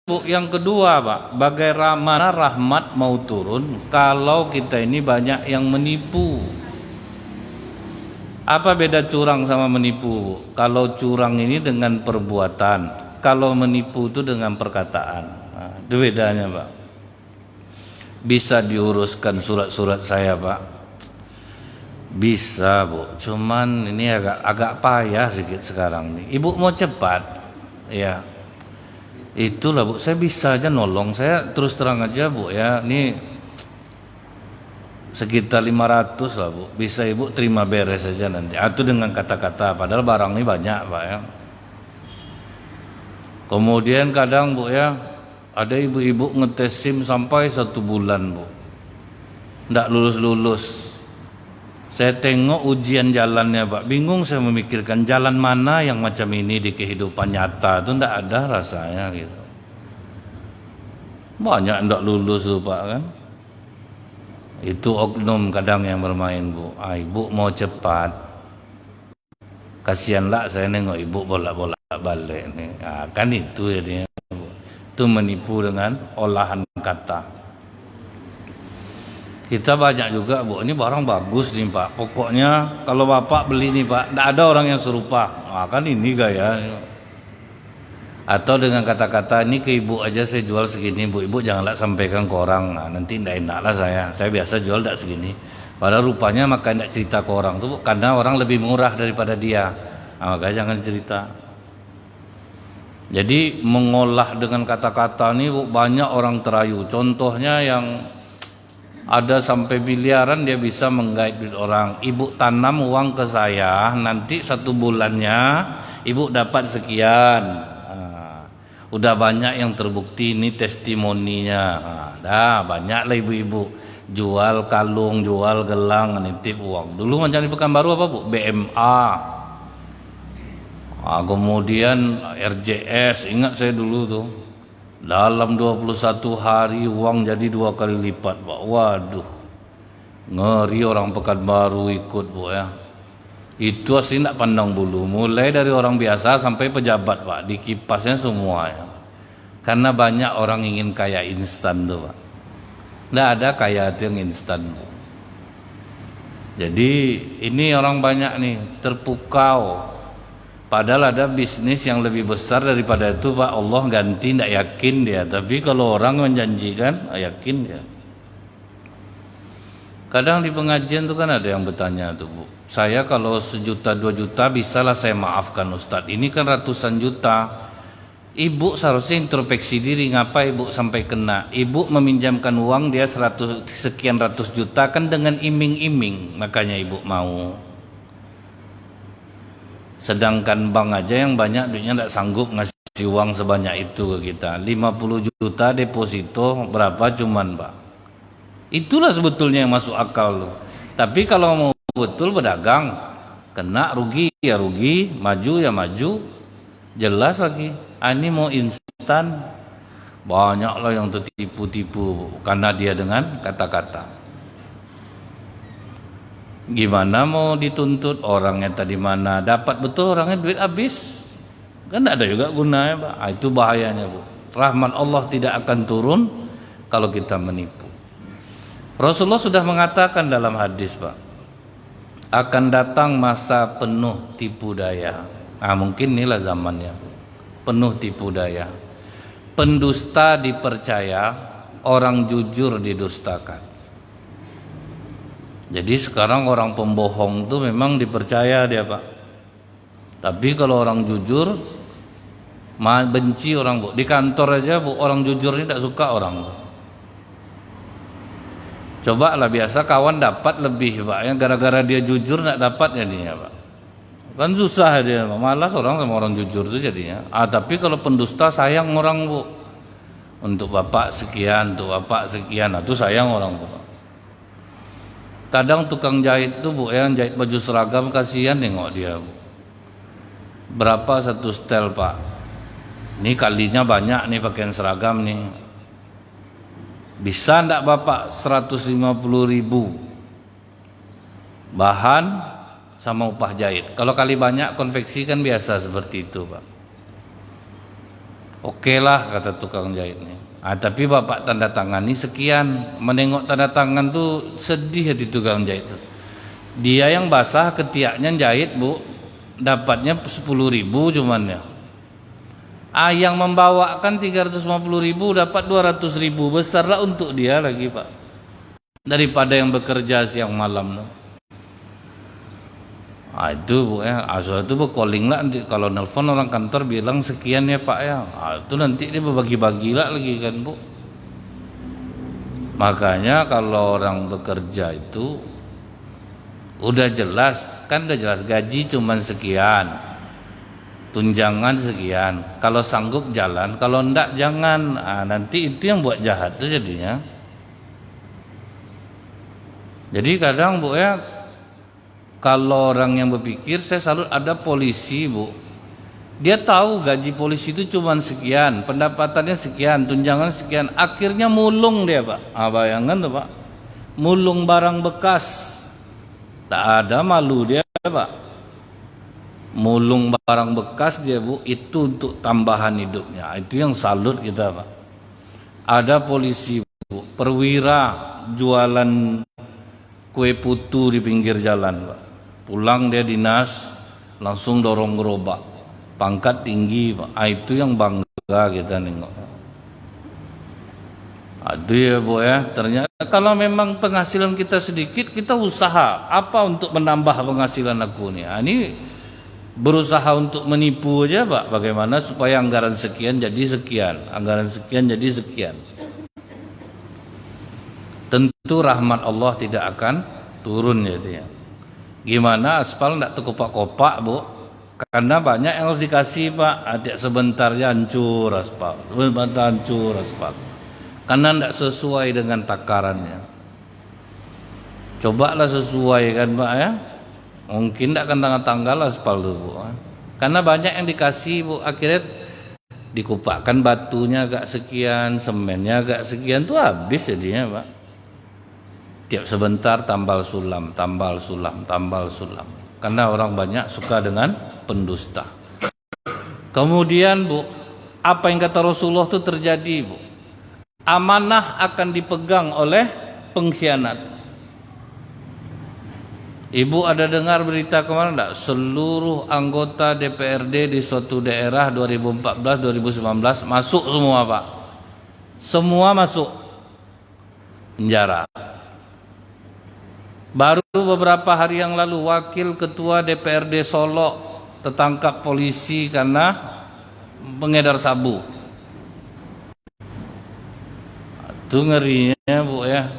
Bu, yang kedua Pak, bagaimana rahmat mau turun kalau kita ini banyak yang menipu? Apa beda curang sama menipu? Kalau curang ini dengan perbuatan, kalau menipu itu dengan perkataan. Nah, itu bedanya Pak. Bisa diuruskan surat-surat saya Pak? Bisa Bu, cuman ini agak payah sedikit sekarang nih. Ibu mau cepat? Ya. Itulah Bu, saya bisa aja nolong. Saya terus terang aja Bu ya, ini sekitar 500 lah Bu. Bisa Ibu terima beres saja nanti. Itu dengan kata-kata, padahal barang ini banyak Pak ya. Kemudian kadang Bu ya, ada ibu-ibu ngetes SIM sampai 1 bulan Bu, nggak lulus-lulus. Saya tengok ujian jalannya Pak, bingung saya memikirkan jalan mana yang macam ini di kehidupan nyata itu ndak ada rasanya gitu. Banyak ndak lulus tuh Pak kan. Itu oknum kadang yang bermain Bu. Ibu mau cepat, kasihanlah saya nengok ibu bolak-bolak balik nih. Kan itu ya dia Bu. Itu menipu dengan olahan kata. Kita banyak juga Bu, ini barang bagus nih Pak, pokoknya kalau Bapak beli nih Pak, tidak ada orang yang serupa. Kan ini gaya. Atau dengan kata-kata, ini ke Ibu aja saya jual segini Bu, Ibu janganlah sampaikan ke orang. Nanti tidak enak lah saya biasa jual tidak segini. Padahal rupanya maka tidak cerita ke orang tuh, karena orang lebih murah daripada dia. Makanya jangan cerita. Jadi mengolah dengan kata-kata ini Bu, banyak orang terayu. Contohnya yang ada sampai miliaran dia bisa menggait duit orang. Ibu tanam uang ke saya, nanti 1 bulannya ibu dapat sekian. Udah banyak yang terbukti, ini testimoninya. Dah banyak lah ibu-ibu jual kalung, jual gelang, nitip uang. Dulu macam di Pekanbaru apa Bu? BMA. Kemudian RJS, ingat saya dulu tuh. Dalam 21 hari uang jadi 2 kali lipat Pak. Waduh, ngeri orang Pekanbaru ikut Bu ya. Itu asli tidak pandang bulu, mulai dari orang biasa sampai pejabat Pak, dikipasnya semua ya. Karena banyak orang ingin kaya instan tuh Pak. Tidak ada kaya itu yang instan Bu. Jadi ini orang banyak nih terpukau. Padahal ada bisnis yang lebih besar daripada itu Pak. Allah ganti, tidak yakin dia. Tapi kalau orang menjanjikan, yakin dia. Kadang di pengajian tuh kan ada yang bertanya tuh Bu, saya kalau 1 juta 2 juta bisalah saya maafkan Ustadz. Ini kan ratusan juta. Ibu seharusnya introspeksi diri, ngapa ibu sampai kena? Ibu meminjamkan uang dia sekian ratus juta kan dengan iming-iming, makanya ibu mau. Sedangkan bank aja yang banyak duitnya tidak sanggup ngasih uang sebanyak itu ke kita. 50 juta deposito berapa cuman Pak. Itulah sebetulnya yang masuk akal loh. Tapi kalau mau betul berdagang, kena rugi ya rugi, maju ya maju. Jelas lagi. Ini mau instan, banyaklah yang tertipu-tipu karena dia dengan kata-kata. Gimana mau dituntut orangnya tadi mana dapat betul orangnya duit habis, kan tidak ada juga gunanya Pak. Itu bahayanya Bu. Rahmat Allah tidak akan turun kalau kita menipu. Rasulullah sudah mengatakan dalam hadis Pak, akan datang masa penuh tipu daya. Mungkin inilah zamannya, penuh tipu daya. Pendusta dipercaya, orang jujur didustakan. Jadi sekarang orang pembohong itu memang dipercaya dia Pak. Tapi kalau orang jujur, benci orang Bu. Di kantor aja Bu, orang jujur ini tidak suka orang Bu. Coba lah biasa kawan dapat lebih Pak, ya gara-gara dia jujur tidak dapat jadinya Pak. Kan susah dia, malas orang sama orang jujur itu jadinya. Tapi kalau pendusta sayang orang Bu. Untuk Bapak sekian, untuk Bapak sekian, itu sayang orang Bu. Kadang tukang jahit tuh Bu, yang jahit baju seragam kasihan nengok dia Bu. Berapa satu setel Pak? Ini kalinya banyak nih pakaian seragam nih. Bisa enggak Bapak 150.000 bahan sama upah jahit? Kalau kali banyak konveksi kan biasa seperti itu Pak. Oke lah kata tukang jahitnya. Tapi bapak tanda tangani sekian. Menengok tanda tangan tuh sedih hati tukang jahit tuh. Dia yang basah ketiaknya jahit bu, dapatnya 10.000 cuman ya. Yang membawakan 350.000 dapat 200.000, besar lah untuk dia lagi pak, daripada yang bekerja siang malam. Itu bu ya, soal itu bu calling lah nanti kalau nelpon orang kantor bilang sekian ya pak ya, itu nanti dia berbagi-bagi lah lagi kan bu. Makanya kalau orang bekerja itu udah jelas kan, udah jelas gaji cuman sekian, tunjangan sekian, kalau sanggup jalan, kalau enggak jangan. Nanti itu yang buat jahat tuh jadinya. Jadi kadang bu ya, kalau orang yang berpikir, saya salut ada polisi bu, dia tahu gaji polisi itu cuma sekian, pendapatannya sekian, tunjangan sekian, akhirnya mulung dia pak. Bayangkan tuh pak, mulung barang bekas, tak ada malu dia pak, mulung barang bekas dia bu, itu untuk tambahan hidupnya. Itu yang salut kita pak. Ada polisi bu, perwira jualan kue putu di pinggir jalan pak, pulang dia dinas langsung dorong gerobak, pangkat tinggi pak. Itu yang bangga kita nengok. Itu ya bu ya, ternyata kalau memang penghasilan kita sedikit, kita usaha apa untuk menambah penghasilan aku nih. Ini berusaha untuk menipu aja pak, bagaimana supaya anggaran sekian jadi sekian, anggaran sekian jadi sekian. Tentu rahmat Allah tidak akan turun jadinya. Gimana aspal tidak terkopak-kopak bu, karena banyak yang harus dikasih pak. Tiap sebentar ya hancur aspal, sebentar hancur aspal, karena tidak sesuai dengan takarannya. Cobalah sesuai kan pak ya, mungkin tidak akan tanggal-tanggal aspal tuh bu, karena banyak yang dikasih bu, akhirnya dikupakkan batunya agak sekian, semennya agak sekian, tuh habis jadinya pak. Tiap sebentar tambal sulam, tambal sulam, tambal sulam. Karena orang banyak suka dengan pendusta. Kemudian bu, apa yang kata Rasulullah itu terjadi bu, amanah akan dipegang oleh pengkhianat. Ibu ada dengar berita kemarin enggak? Seluruh anggota DPRD di suatu daerah 2014-2019 masuk semua pak. Semua masuk penjara. Baru beberapa hari yang lalu wakil ketua DPRD Solo tertangkap polisi karena pengedar sabu. Itu ngerinya bu ya.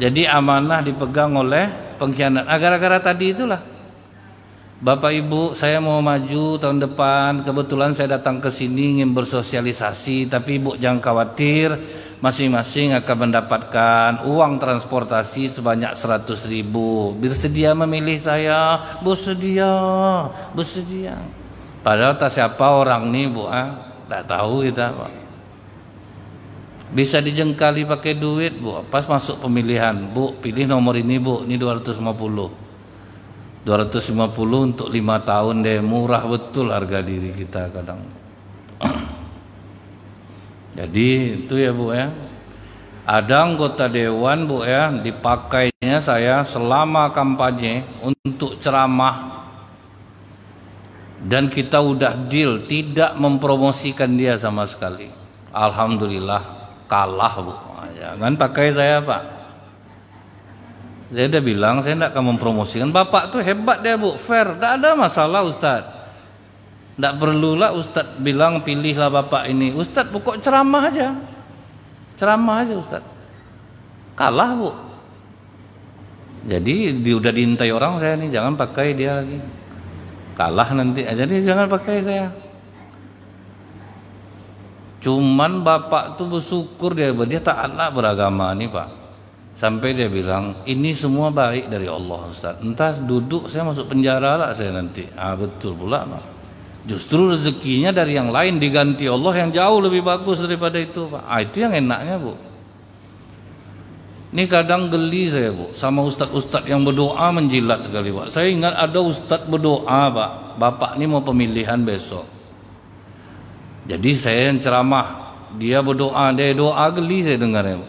Jadi amanah dipegang oleh pengkhianat. Gara-gara tadi itulah, Bapak Ibu, saya mau maju tahun depan. Kebetulan saya datang ke sini ingin bersosialisasi, tapi Ibu jangan khawatir, masing-masing akan mendapatkan uang transportasi sebanyak 100.000. Bersedia memilih saya? Bersedia. Padahal tak siapa orang nih bu, tak tahu kita pak. Bisa dijengkali pakai duit bu. Pas masuk pemilihan, bu pilih nomor ini bu, ini 250 untuk 5 tahun deh. Murah betul harga diri kita kadang. Jadi itu ya bu ya. Ada anggota dewan bu ya, dipakainya saya selama kampanye untuk ceramah, dan kita udah deal tidak mempromosikan dia sama sekali. Alhamdulillah kalah bu. Jangan pakai saya pak. Saya udah bilang saya tidak akan mempromosikan. Bapak tuh hebat dia bu, fair, tidak ada masalah Ustadz. Tidak perlulah Ustadz bilang pilihlah bapak ini. Ustadz pokok ceramah aja Ustadz. Kalah bu. Jadi udah diintai orang saya nih, jangan pakai dia lagi. Kalah nanti aja, jadi jangan pakai saya. Cuman bapak tuh bersyukur dia taatlah beragama nih pak. Sampai dia bilang ini semua baik dari Allah Ustadz. Entah duduk saya masuk penjara lah saya nanti. Betul pula pak. Justru rezekinya dari yang lain diganti Allah yang jauh lebih bagus daripada itu pak. Itu yang enaknya bu. Ini kadang geli saya bu sama ustadz-ustadz yang berdoa menjilat sekali pak. Saya ingat ada ustadz berdoa pak, bapak ini mau pemilihan besok. Jadi saya yang ceramah, dia berdoa, dia doa geli saya dengarnya.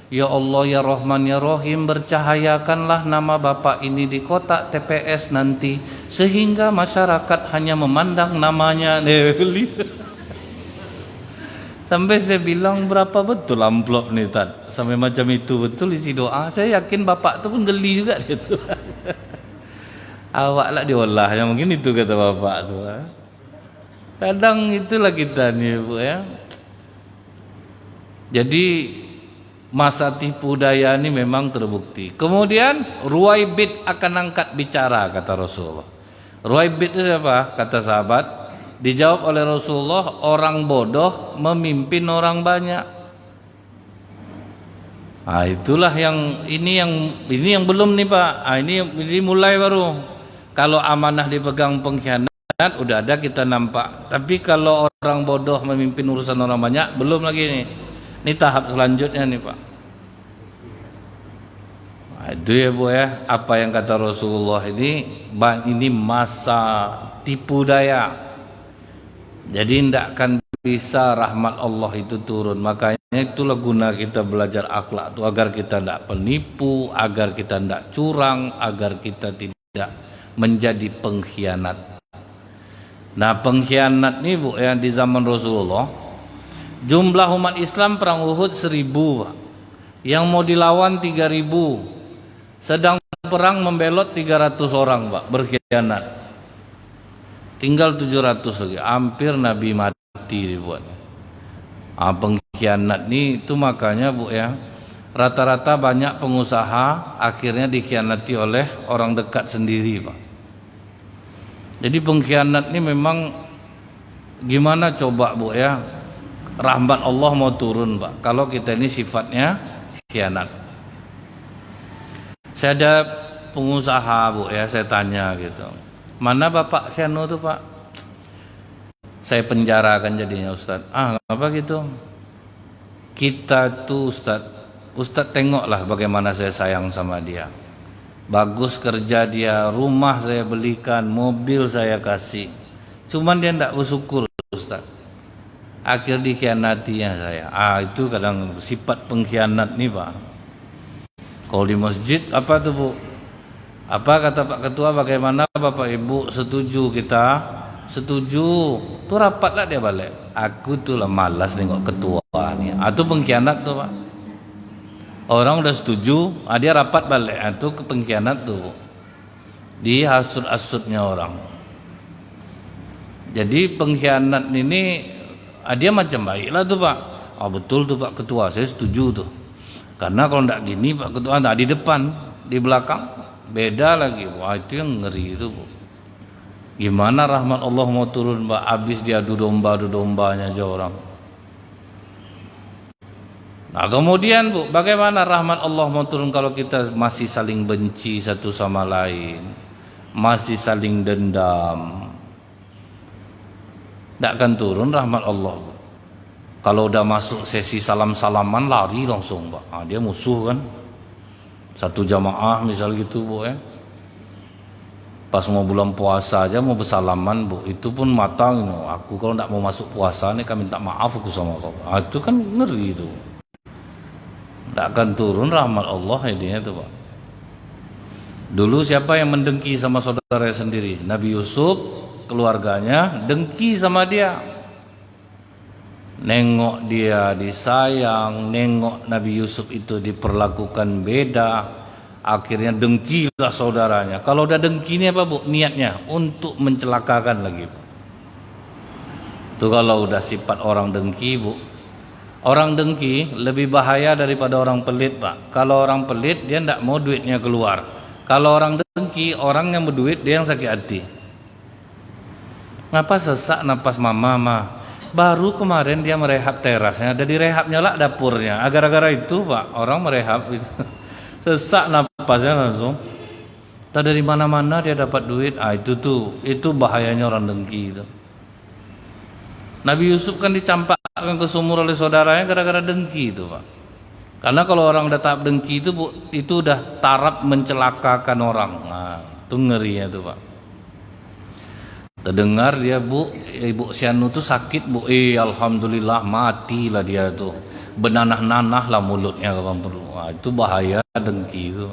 Ya Allah ya Rahman ya Rahim, bercahayakanlah nama bapak ini di kotak TPS nanti sehingga masyarakat hanya memandang namanya. Geli. Sampai saya bilang berapa betul amplop nih Tad, sampai macam itu betul isi doa. Saya yakin bapak tu pun geli juga dia tu. Awak lah diolah, yang mungkin itu kata bapak tu. Kadang itulah kita nih Bu ya. Jadi masa tipu daya ini memang terbukti. Kemudian Ruwaibid akan angkat bicara kata Rasulullah. Ruwaibid itu siapa? Kata sahabat. Dijawab oleh Rasulullah, orang bodoh memimpin orang banyak. Ah itulah yang ini yang belum nih Pak. Ah ini mulai baru. Kalau amanah dipegang pengkhianat udah ada kita nampak. Tapi kalau orang bodoh memimpin urusan orang banyak belum lagi nih. Ini tahap selanjutnya nih Pak. Nah, itu ya Bu ya. Apa yang kata Rasulullah ini masa tipu daya. Jadi tidak akan bisa rahmat Allah itu turun. Makanya itulah guna kita belajar akhlak itu agar kita tidak penipu, agar kita tidak curang, agar kita tidak menjadi pengkhianat. Nah pengkhianat nih Bu ya di zaman Rasulullah, jumlah umat Islam perang Uhud 1000 Pak. Yang mau dilawan 3000. Sedang perang membelot 300 orang Pak berkhianat. Tinggal 700 lagi, hampir Nabi mati dibuat. Pengkhianat nih itu makanya Bu ya, rata-rata banyak pengusaha akhirnya dikhianati oleh orang dekat sendiri Pak. Jadi pengkhianat ini memang gimana coba Bu ya, rahmat Allah mau turun Pak kalau kita ini sifatnya khianat. Saya ada pengusaha Bu ya, saya tanya gitu, mana Bapak Siano tuh Pak? Saya penjarakan jadinya Ustaz. Apa gitu? Kita tuh Ustaz tengoklah bagaimana saya sayang sama dia. Bagus kerja dia, rumah saya belikan, mobil saya kasih. Cuman dia tidak bersyukur Ustaz. Akhir dikhianatinya saya. Itu kadang sifat pengkhianat nih Pak. Kalau di masjid apa tuh Bu? Apa kata Pak Ketua, bagaimana Bapak Ibu setuju kita? Setuju. Tuh rapatlah dia balik. Aku tuh lah malas nengok ketua nih. Itu pengkhianat tuh Pak. Orang udah setuju, dia rapat balik. Itu ke pengkhianat tuh. Di hasut-hasutnya orang. Jadi pengkhianat ini dia macam baiklah tuh Pak. Betul tuh Pak Ketua, saya setuju tuh. Karena kalau enggak gini Pak Ketua, di depan, di belakang beda lagi. Wah itu yang ngeri itu Bu. Gimana rahmat Allah mau turun Pak, habis dia adu dombanya aja orang. Nah kemudian Bu, bagaimana rahmat Allah mau turun kalau kita masih saling benci satu sama lain, masih saling dendam? Tidak akan turun rahmat Allah Bu. Kalau udah masuk sesi salam-salaman lari langsung Pak. Dia musuh kan. Satu jamaah misal gitu Bu ya. Pas mau bulan puasa aja mau bersalaman Bu, itu pun matang gitu. Aku kalau tidak mau masuk puasa nih kami minta maaf aku sama kau. Itu kan ngeri itu. Tidak akan turun rahmat Allah ini itu Pak. Dulu siapa yang mendengki sama saudara sendiri? Nabi Yusuf, keluarganya dengki sama dia. Nengok dia disayang, nengok Nabi Yusuf itu diperlakukan beda, akhirnya dengkilah saudaranya. Kalau udah dengki ini apa Bu? Niatnya untuk mencelakakan lagi Bu. Itu kalau udah sifat orang dengki Bu. Orang dengki lebih bahaya daripada orang pelit Pak. Kalau orang pelit dia tidak mau duitnya keluar. Kalau orang dengki, orang yang berduit dia yang sakit hati. Ngapa sesak napas mama? Baru kemarin dia merehab terasnya, ada direhabnya lah dapurnya. Gara-gara itu Pak, orang merehab itu. Sesak napasnya langsung. Tak dari mana-mana dia dapat duit. Itu bahayanya orang dengki itu. Nabi Yusuf kan dicampakkan ke sumur oleh saudaranya gara-gara dengki itu Pak. Karena kalau orang udah tahap dengki itu Bu, itu udah taraf mencelakakan orang. Itu ngerinya itu Pak. Terdengar dia, Bu, Ibu Sianu tuh sakit, Bu. Alhamdulillah matilah dia tuh. Benanah-nanah lah mulutnya kapan perlu. Wah, itu bahaya dengki itu.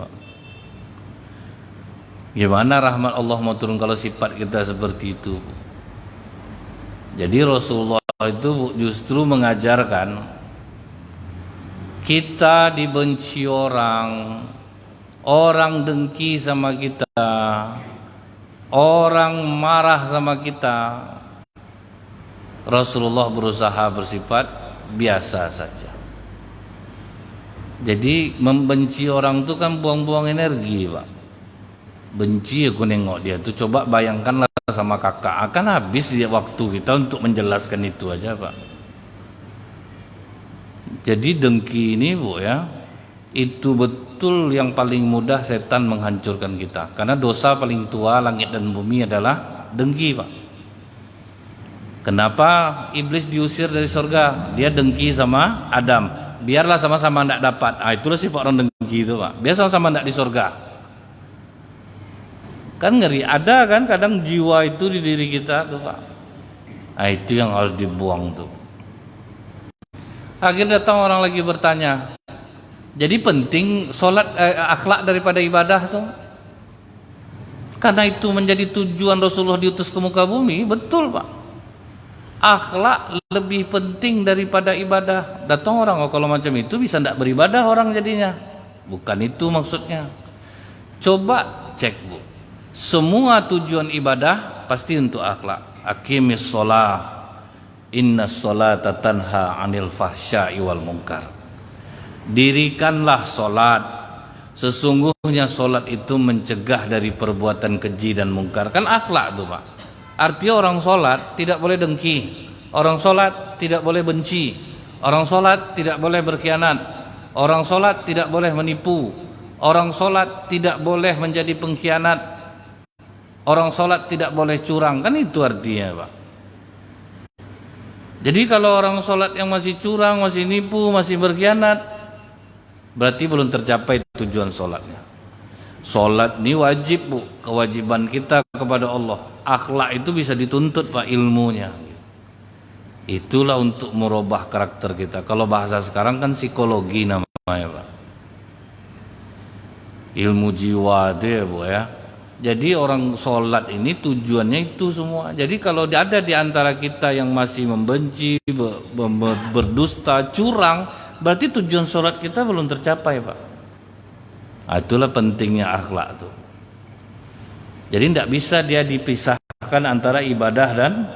Gimana rahmat Allah mau turun kalau sifat kita seperti itu, Bu? Jadi Rasulullah itu justru mengajarkan kita dibenci orang, orang dengki sama kita, orang marah sama kita, Rasulullah berusaha bersifat biasa saja. Jadi membenci orang itu kan buang-buang energi, Pak. Benci aku nengok dia tuh, coba bayangkanlah sama kakak, akan habis dia waktu kita untuk menjelaskan itu aja, Pak. Jadi dengki ini, Bu, ya, itu betul yang paling mudah setan menghancurkan kita. Karena dosa paling tua langit dan bumi adalah dengki, Pak. Kenapa iblis diusir dari surga? Dia dengki sama Adam. Biarlah sama-sama tidak dapat. Itulah sifat orang dengki itu, Pak. Biar sama-sama tidak di surga. Kan ngeri. Ada kan kadang jiwa itu di diri kita tuh, Pak. Itu yang harus dibuang tuh. Akhirnya datang orang lagi bertanya, jadi penting sholat akhlak daripada ibadah tuh? Karena itu menjadi tujuan Rasulullah diutus ke muka bumi. Betul, Pak. Akhlak lebih penting daripada ibadah. Datang orang, kalau macam itu bisa tidak beribadah orang jadinya. Bukan itu maksudnya. Coba cek, Bu. Semua tujuan ibadah pasti untuk akhlak. Aqimis sholah, inna sholata tanha anil fahsya'i wal munkar. Dirikanlah solat, sesungguhnya solat itu mencegah dari perbuatan keji dan mungkar. Kan akhlak tuh, Pak. Artinya orang solat tidak boleh dengki, orang solat tidak boleh benci, orang solat tidak boleh berkhianat, orang solat tidak boleh menipu, orang solat tidak boleh menjadi pengkhianat, orang solat tidak boleh curang. Kan itu artinya, Pak. Jadi kalau orang solat yang masih curang, masih nipu, masih berkhianat, berarti belum tercapai tujuan solatnya. Solat ini wajib, Bu, kewajiban kita kepada Allah. Akhlak itu bisa dituntut, Pak, ilmunya. Itulah untuk merubah karakter kita. Kalau bahasa sekarang kan psikologi namanya, Pak. Ilmu jiwa itu ya, Bu, ya. Jadi orang sholat ini tujuannya itu semua. Jadi kalau ada di antara kita yang masih membenci, berdusta, curang, berarti tujuan sholat kita belum tercapai, Pak. Itulah pentingnya akhlak itu. Jadi tidak bisa dia dipisahkan antara ibadah dan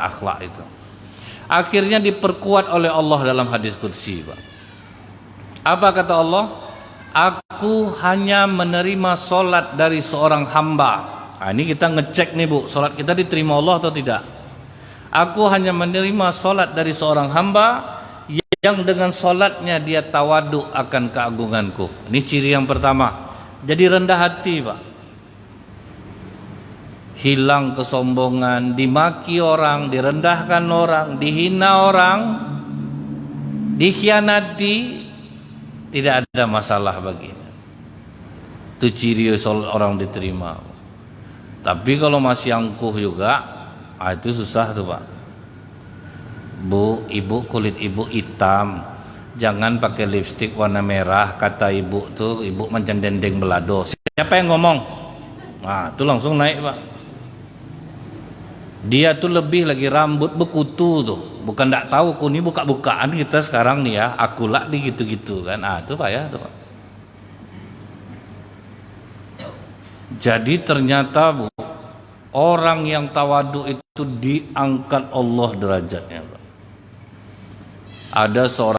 akhlak itu. Akhirnya diperkuat oleh Allah dalam hadis qudsi, Pak. Apa kata Allah? Aku hanya menerima solat dari seorang hamba. Ini kita ngecek nih, Bu, solat kita diterima Allah atau tidak. Aku hanya menerima solat dari seorang hamba yang dengan solatnya dia tawadu akan keagunganku. Ini ciri yang pertama. Jadi rendah hati, Pak. Hilang kesombongan, dimaki orang, direndahkan orang, dihina orang, dikhianati, tidak ada masalah baginya. Itu ciri orang diterima. Tapi kalau masih angkuh juga, itu susah tuh, Pak. Bu, ibu kulit ibu hitam, jangan pakai lipstik warna merah. Kata ibu tuh, ibu macam dendeng belado. Siapa yang ngomong? Nah, itu langsung naik, Pak. Dia tuh lebih lagi rambut bekutu tuh. Bukan tidak tahu ku ini buka-bukaan kita sekarang nih ya, akulah di gitu-gitu kan. Itu Pak ya, tuh, Pak. Jadi ternyata, Bu, orang yang tawadu itu diangkat Allah derajatnya, Pak. Ada seorang